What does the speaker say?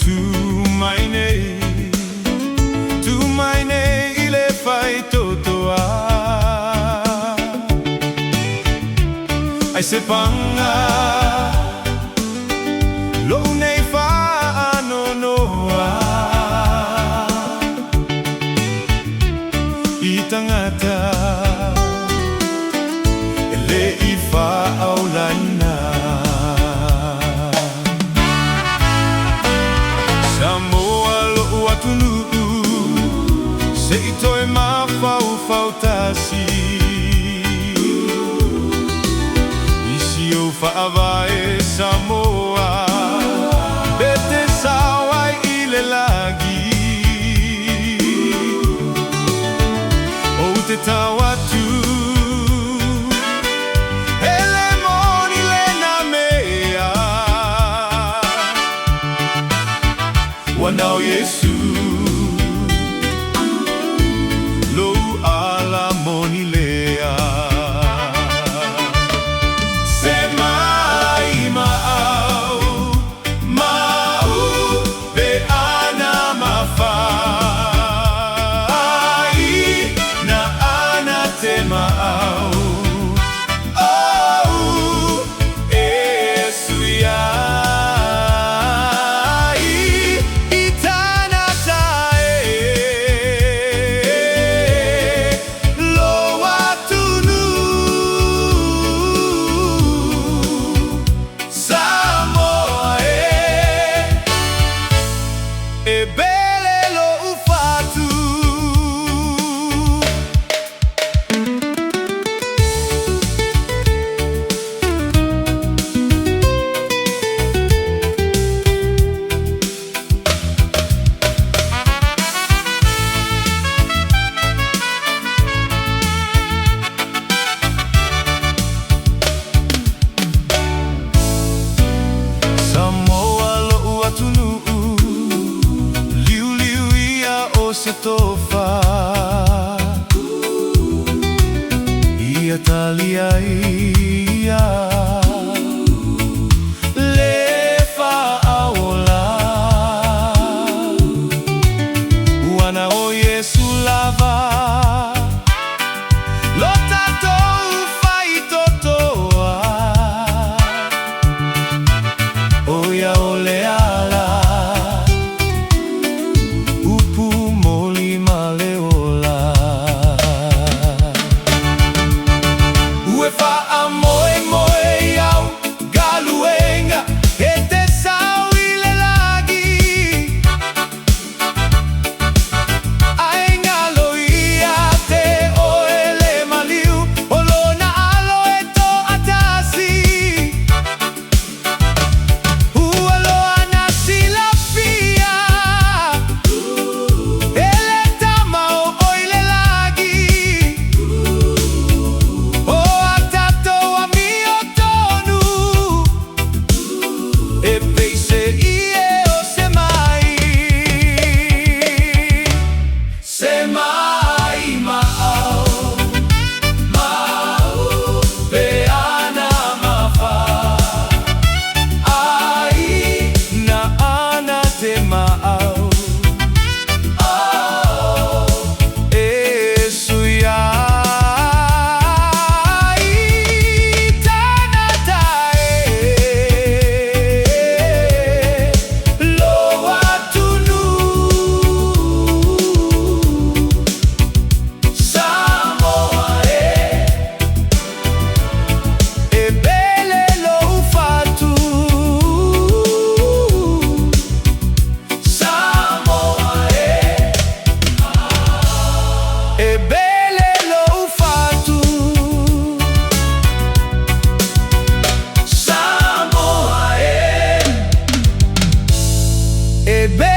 tumaine, tumaine ile fai totoa. Ai se panga lo nei fa no noa I tangata ele I fa aulana Samoa lo atunu se itoe mafau fautasi Faavae Samoa bete sawai ile lagi o te tawatu ele moni le na mea wanao Yesu lo ala moni lea se tofa ia talia ia le fa aola wana o Yesu lava lo tato fai totoa o ya ole ala Ebe